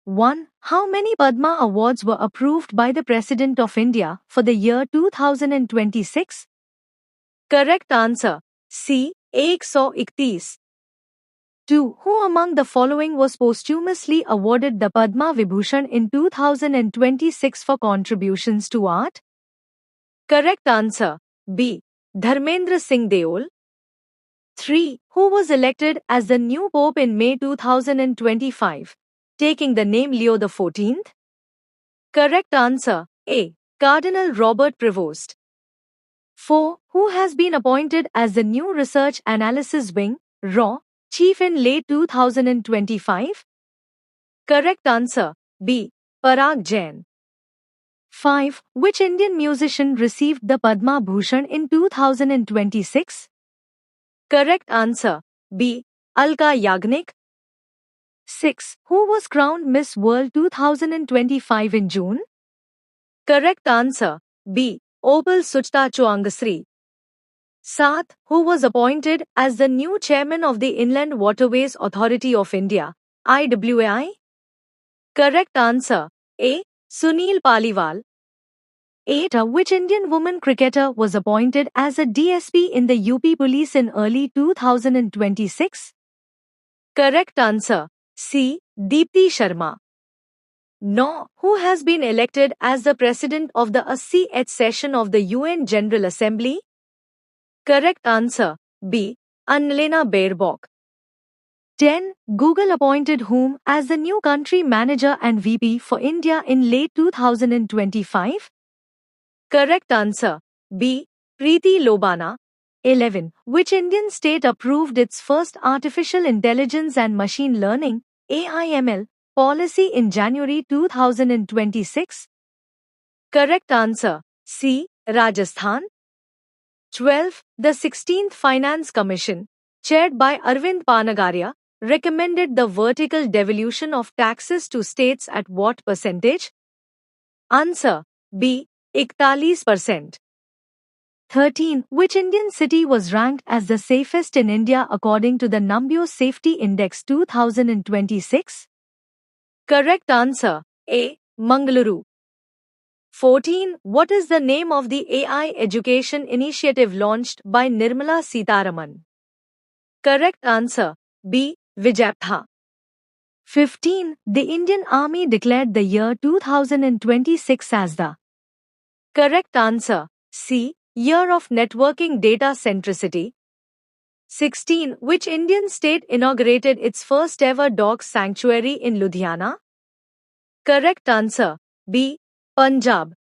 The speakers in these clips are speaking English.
1. How many Padma Awards were approved by the President of India for the year 2026? Correct answer C. 131. 2. Who among the following was posthumously awarded the Padma Vibhushan in 2026 for contributions to art? Correct answer B. Dharmendra Singh Deol. 3. Who was elected as the new Pope in May 2025, taking the name Leo XIV? Correct answer A. Cardinal Robert Prevost. 4. Who has been appointed as the new Research Analysis Wing (RAW) chief in late 2025? Correct answer B. Parag Jain. 5. Which Indian musician received the Padma Bhushan in 2026? Correct answer B. Alka Yagnik. 6. Who was crowned Miss World 2025 in June? Correct answer B. Opal Suchta Chuangasri. 7. Who was appointed as the new chairman of the Inland Waterways Authority of India, IWAI? Correct answer A. Sunil Paliwal. 8. Which Indian woman cricketer was appointed as a DSP in the UP Police in early 2026? Correct answer C. Deepti Sharma. 9. Who has been elected as the president of the 80th session of the UN General Assembly? Correct answer B. Annalena Baerbock. 10. Google appointed whom as the new country manager and VP for India in late 2025? Correct answer B. Preeti Lobana. 11. Which Indian state approved its first Artificial Intelligence and Machine Learning (AIML) policy in January 2026? Correct answer C. Rajasthan. 12. The 16th Finance Commission, chaired by Arvind Panagaria, recommended the vertical devolution of taxes to states at what percentage? Answer B. 41%. 13. Which Indian city was ranked as the safest in India according to the Numbeo Safety Index 2026? Correct answer A. Mangaluru. 14. What is the name of the AI education initiative launched by Nirmala Sitharaman? Correct answer B. Vijaptha. 15. The Indian Army declared the year 2026 as the correct answer C. Year of Networking Data Centricity. 16. Which Indian state inaugurated its first ever dog sanctuary in Ludhiana? Correct answer B. Punjab.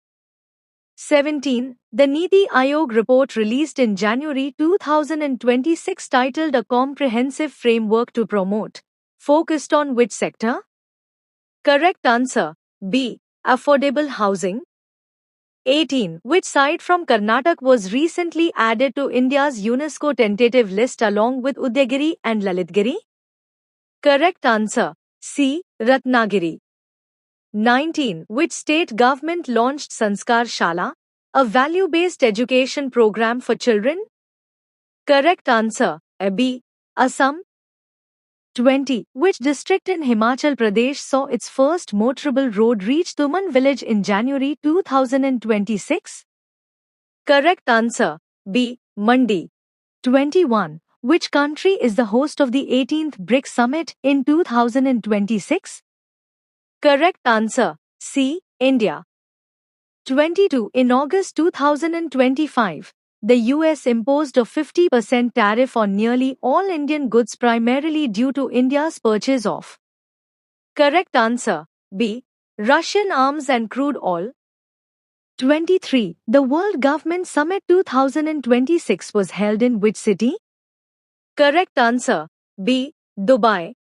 17. The Niti Aayog report released in January 2026 titled A Comprehensive Framework to Promote focused on which sector? Correct answer B. Affordable housing. 18. Which site from Karnataka was recently added to India's UNESCO tentative list along with Udayagiri and Lalitgiri? Correct answer C. Ratnagiri. 19. Which state government launched Sanskar Shala, a value-based education program for children? Correct answer B. Assam. 20. Which district in Himachal Pradesh saw its first motorable road reach Tuman village in January 2026? Correct answer B. Mandi. 21. Which country is the host of the 18th BRICS Summit in 2026? Correct answer C. India. 22. In August 2025, the US imposed a 50% tariff on nearly all Indian goods primarily due to India's purchase of. Correct answer B. Russian arms and crude oil. 23. The World Government Summit 2026 was held in which city? Correct answer B. Dubai.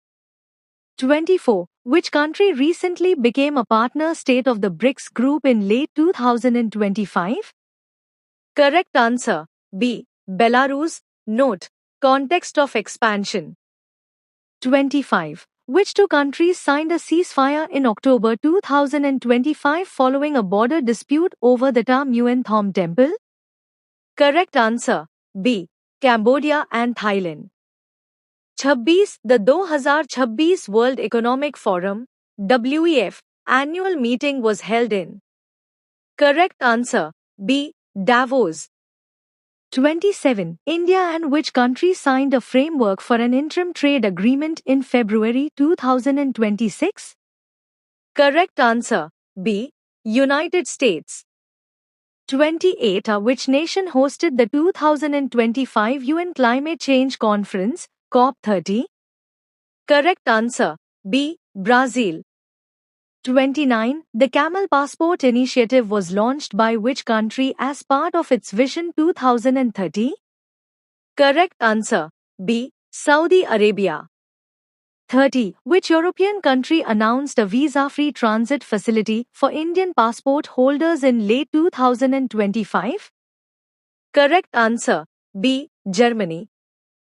24. Which country recently became a partner state of the BRICS group in late 2025? Correct answer B. Belarus. Note: context of expansion. 25. Which two countries signed a ceasefire in October 2025 following a border dispute over the Tam Yuen Thom Temple? Correct answer B. Cambodia and Thailand. 26. The 2026 World Economic Forum WEF annual meeting was held in? Correct answer B. Davos. 27. India and which country signed a framework for an interim trade agreement in February 2026? Correct answer B. United States. 28. Which nation hosted the 2025 UN Climate Change Conference, COP30? Correct answer B. Brazil. 29. The Camel Passport initiative was launched by which country as part of its Vision 2030? Correct answer B. Saudi Arabia. 30. Which European country announced a visa-free transit facility for Indian passport holders in late 2025? Correct answer B. Germany.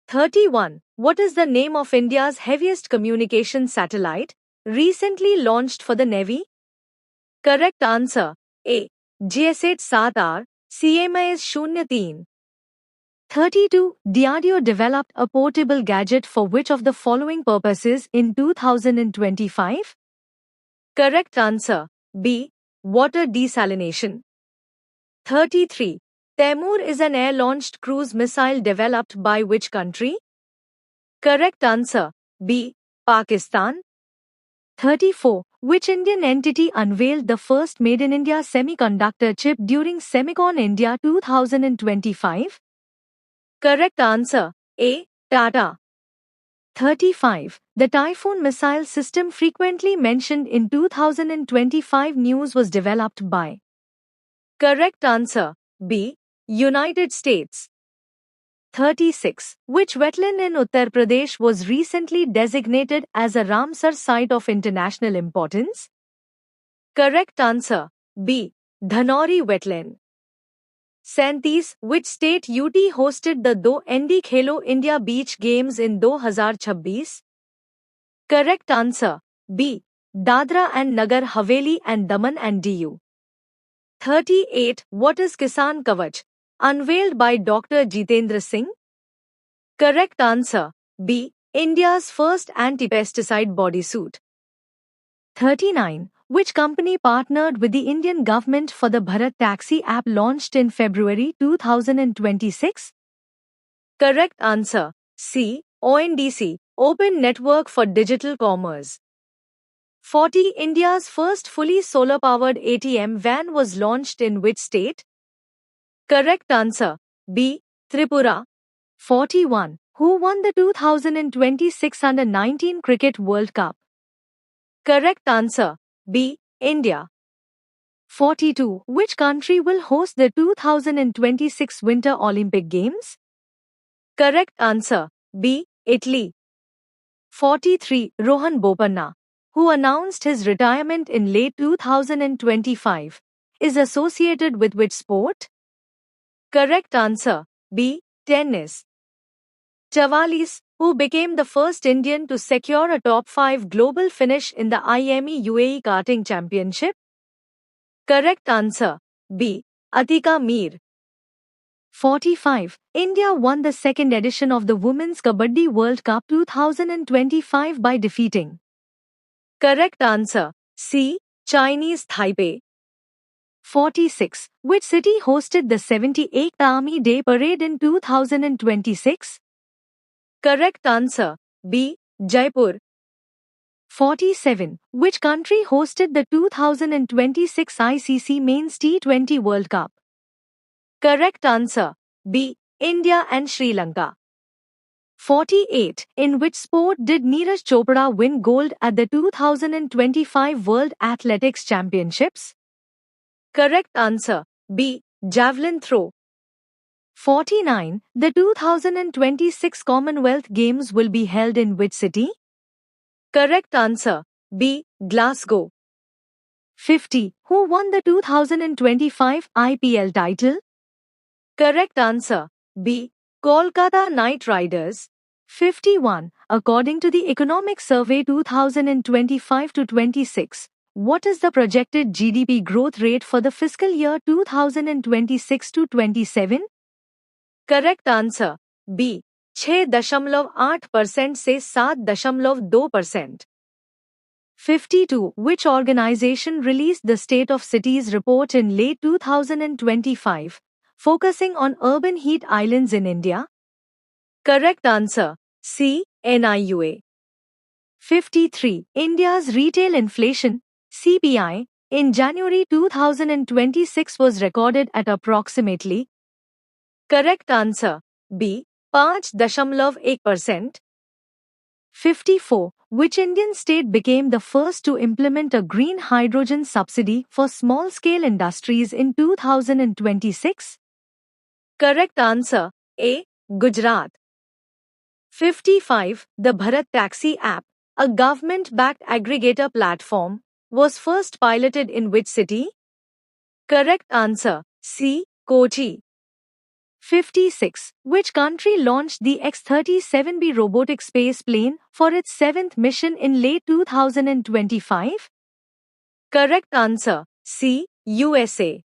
31. What is the name of India's heaviest communication satellite, recently launched for the Navy? Correct answer A. GSAT-7R, CMIS-03. 32. DRDO developed a portable gadget for which of the following purposes in 2025? Correct answer B. Water desalination. 33. Taimur is an air-launched cruise missile developed by which country? Correct answer B. Pakistan. 34. Which Indian entity unveiled the first Made in India semiconductor chip during Semicon India 2025? Correct answer A. Tata. 35. The Typhoon missile system frequently mentioned in 2025 news was developed by? Correct answer B. United States. 36. Which wetland in Uttar Pradesh was recently designated as a Ramsar Site of International Importance? Correct answer B. Dhanauri wetland. 37. Which state UT hosted the Do Indi Khelo India Beach Games in 2026? Correct answer B. Dadra and Nagar Haveli and Daman and Diu. 38. What is Kisan Kavach, unveiled by Dr. Jitendra Singh? Correct answer B. India's first anti-pesticide bodysuit. 39. Which company partnered with the Indian government for the Bharat Taxi app launched in February 2026? Correct answer C. ONDC, Open Network for Digital Commerce. 40. India's first fully solar-powered ATM van was launched in which state? Correct answer B. Tripura. 41. Who won the 2026 Under-19 Cricket World Cup? Correct answer B. India. 42. Which country will host the 2026 Winter Olympic Games? Correct answer B. Italy. 43. Rohan Bopanna, who announced his retirement in late 2025, is associated with which sport? Correct answer B. Tennis. 44. Who became the first Indian to secure a top 5 global finish in the IME UAE Karting Championship? Correct answer B. Atika Mir. 45. India won the second edition of the Women's Kabaddi World Cup 2025 by defeating? Correct answer C. Chinese Taipei. 46. Which city hosted the 78th Army Day Parade in 2026? Correct answer B. Jaipur. 47. Which country hosted the 2026 ICC Men's T20 World Cup? Correct answer B. India and Sri Lanka. 48. In which sport did Neeraj Chopra win gold at the 2025 World Athletics Championships? Correct answer B. Javelin throw. 49. The 2026 Commonwealth Games will be held in which city? Correct answer B. Glasgow. 50. Who won the 2025 IPL title? Correct answer B. Kolkata Knight Riders. 51. According to the Economic Survey 2025-26, what is the projected GDP growth rate for the fiscal year 2026-27? Correct answer B. 6.8% से 7.2%. 52. Which organization released the State of Cities report in late 2025, focusing on urban heat islands in India? Correct answer. C. NIUA. 53. India's retail inflation, CPI, in January 2026 was recorded at approximately. Correct answer. B. 5.1%. 54. Which Indian state became the first to implement a green hydrogen subsidy for small-scale industries in 2026? Correct answer. A. Gujarat. 55. The Bharat Taxi app, a government-backed aggregator platform, was first piloted in which city? Correct answer. C. Kochi. 56. Which country launched the X-37B robotic space plane for its 7th mission in late 2025? Correct answer. C. USA.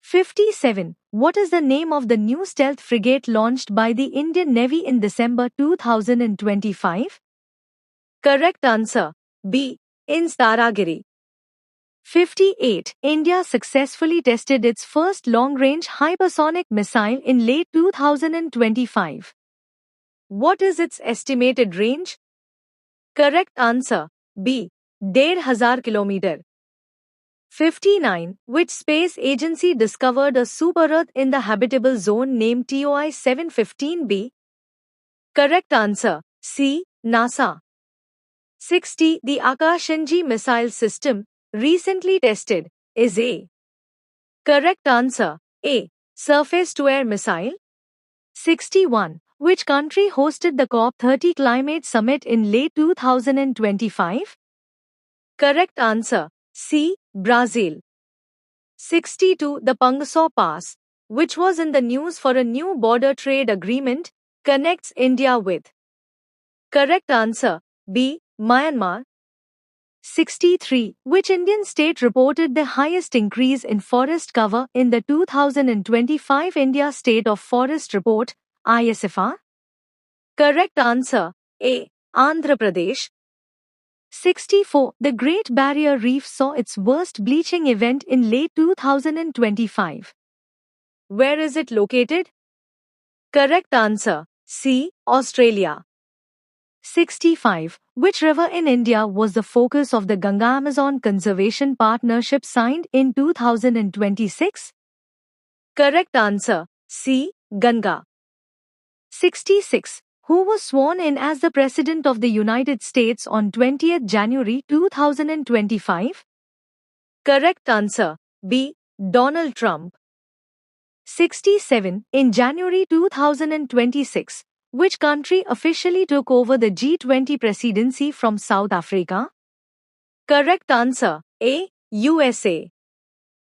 57. What is the name of the new stealth frigate launched by the Indian Navy in December 2025? Correct answer. B. Instaragiri. 58. India successfully tested its first long-range hypersonic missile in late 2025. What is its estimated range? Correct answer. B. 1,500 km. 59. Which space agency discovered a super-Earth in the habitable zone named TOI 715b? Correct answer. C. NASA. 60. The Akash-NG missile system, recently tested, is a. Correct answer. A. Surface-to-air missile. 61. Which country hosted the COP30 climate summit in late 2025? Correct answer. C. Brazil. 62. The Pangasaw Pass, which was in the news for a new border trade agreement, connects India with. Correct answer. B. Myanmar. 63. Which Indian state reported the highest increase in forest cover in the 2025 India State of Forest Report, ISFR? Correct answer. A. Andhra Pradesh. 64. The Great Barrier Reef saw its worst bleaching event in late 2025. Where is it located? Correct answer. C. Australia. 65. Which river in India was the focus of the Ganga-Amazon Conservation Partnership signed in 2026? Correct answer. C. Ganga. 66. Who was sworn in as the President of the United States on 20th January 2025? Correct answer. B. Donald Trump. 67. In January 2026, which country officially took over the G20 presidency from South Africa? Correct answer. A. USA.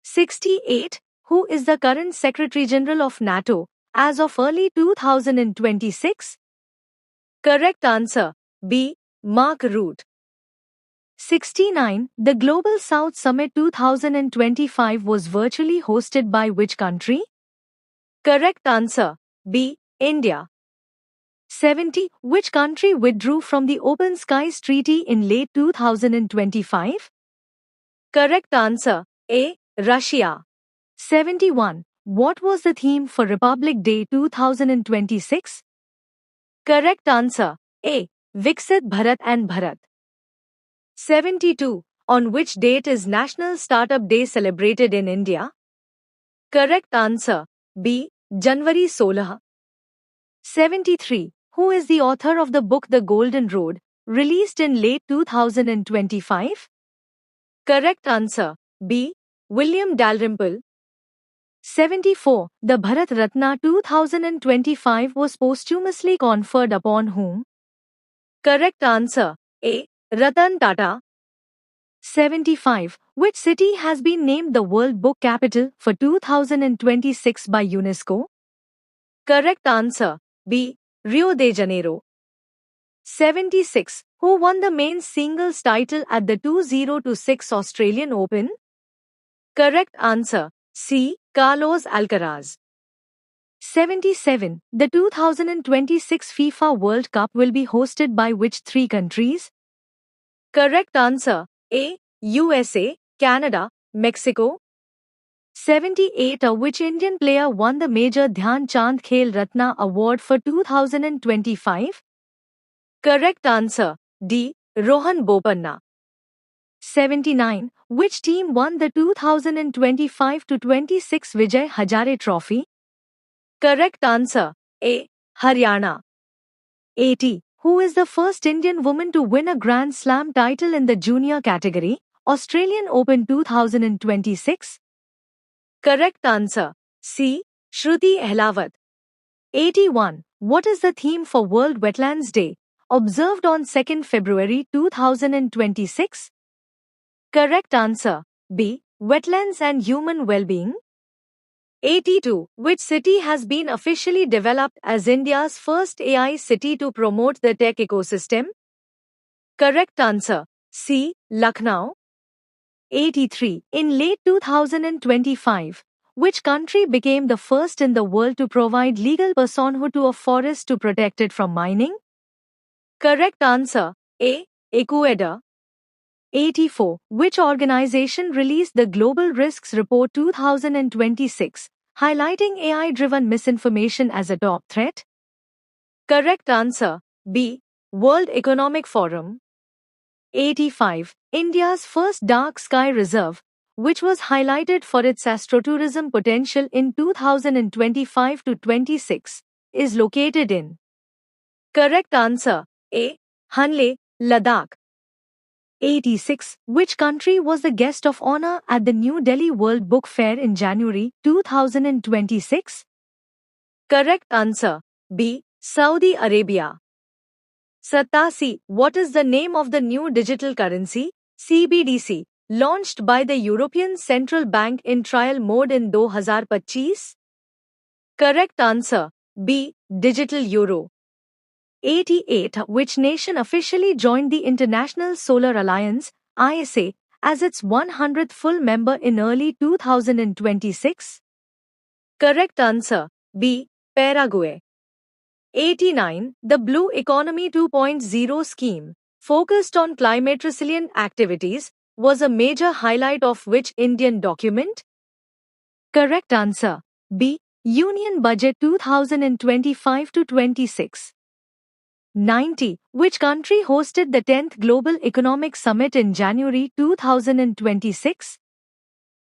68. Who is the current Secretary General of NATO as of early 2026? Correct answer. B. Mark Rutte. 69. The Global South Summit 2025 was virtually hosted by which country? Correct answer. B. India. 70. Which country withdrew from the Open Skies Treaty in late 2025? Correct answer. A. Russia. 71. What was the theme for Republic Day 2026? Correct answer. A. Viksit Bharat and Bharat. 72. On which date is National Startup Day celebrated in India? Correct answer. B. January 16. 73. Who is the author of the book The Golden Road, released in late 2025? Correct answer. B. William Dalrymple. 74. The Bharat Ratna 2025 was posthumously conferred upon whom? Correct answer. A. Ratan Tata. 75. Which city has been named the World Book Capital for 2026 by UNESCO? Correct answer. B. Rio de Janeiro. 76. Who won the men's singles title at the 2026 Australian Open? Correct answer. C. Carlos Alcaraz. 77. The 2026 FIFA World Cup will be hosted by which three countries? Correct answer A. USA, Canada, Mexico. 78. Which Indian player won the Major Dhyan Chand Khel Ratna Award for 2025? Correct answer D. Rohan Bopanna. 79. Which team won the 2025-26 Vijay Hazare Trophy? Correct answer A. Haryana. 80. Who is the first Indian woman to win a Grand Slam title in the junior category, Australian Open 2026? Correct answer C. Shruti Ehlawat. 81. What is the theme for World Wetlands Day, observed on 2nd February 2026? Correct answer B. Wetlands and human well-being. 82. Which city has been officially developed as India's first AI city to promote the tech ecosystem? Correct answer C. Lucknow. 83. In late 2025, which country became the first in the world to provide legal personhood to a forest to protect it from mining? Correct answer A. Ecuador. 84. Which organization released the Global Risks Report 2026, highlighting AI-driven misinformation as a top threat? Correct answer B. World Economic Forum. 85. India's first dark sky reserve, which was highlighted for its astrotourism potential in 2025-26, is located in. Correct answer A. Hanle, Ladakh. 86. Which country was the guest of honor at the New Delhi World Book Fair in January 2026? Correct answer B. Saudi Arabia. 87. What is the name of the new digital currency, CBDC, launched by the European Central Bank in trial mode in 2025? Correct answer B. Digital Euro. 88. Which nation officially joined the International Solar Alliance, ISA, as its 100th full member in early 2026? Correct answer B. Paraguay. 89. The Blue Economy 2.0 scheme, focused on climate-resilient activities, was a major highlight of which Indian document? Correct answer B. Union Budget 2025-26. 90. Which country hosted the 10th Global Economic Summit in January 2026?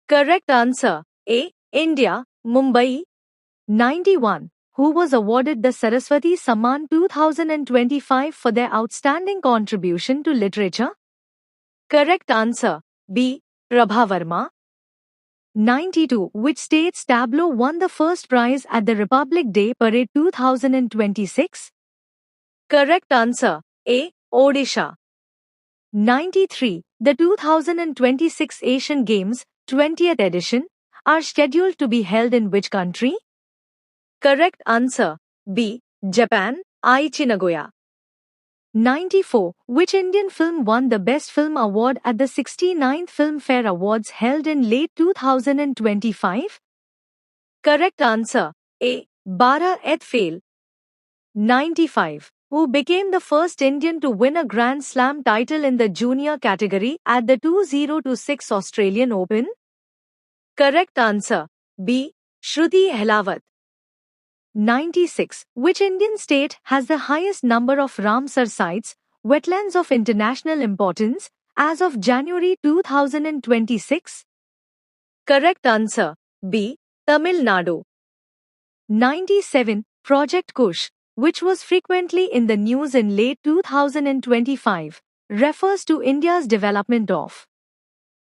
Correct answer A. India, Mumbai. 91. Who was awarded the Saraswati Samman 2025 for their outstanding contribution to literature? Correct answer B. Prabha Verma. 92. Which state's tableau won the first prize at the Republic Day Parade 2026? Correct answer A. Odisha. 93. The 2026 Asian Games, 20th edition, are scheduled to be held in which country? Correct answer B. Japan, Aichi Nagoya. 94. Which Indian film won the Best Film Award at the 69th Filmfare Awards held in late 2025? Correct answer A. Bara Et Fail. 95. Who became the first Indian to win a Grand Slam title in the junior category at the 2026 Australian Open? Correct answer B. Shruti Ehlawat. 96. Which Indian state has the highest number of Ramsar sites, wetlands of international importance, as of January 2026? Correct answer B. Tamil Nadu. 97. Project Kush, which was frequently in the news in late 2025, refers to India's development of.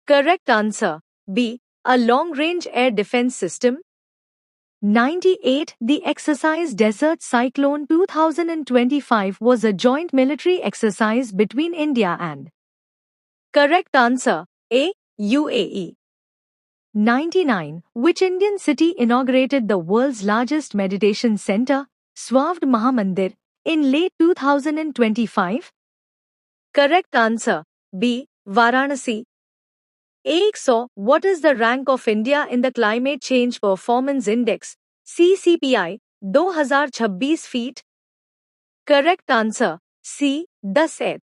Correct answer B. A long-range air defense system. 98. The exercise Desert Cyclone 2025 was a joint military exercise between India and. Correct answer A. UAE. 99. Which Indian city inaugurated the world's largest meditation center, Swavd Mahamandir, in late 2025? Correct answer B. Varanasi. 100. What is the rank of India in the Climate Change Performance Index, CCPI, 2026 feet? Correct answer C. 10th.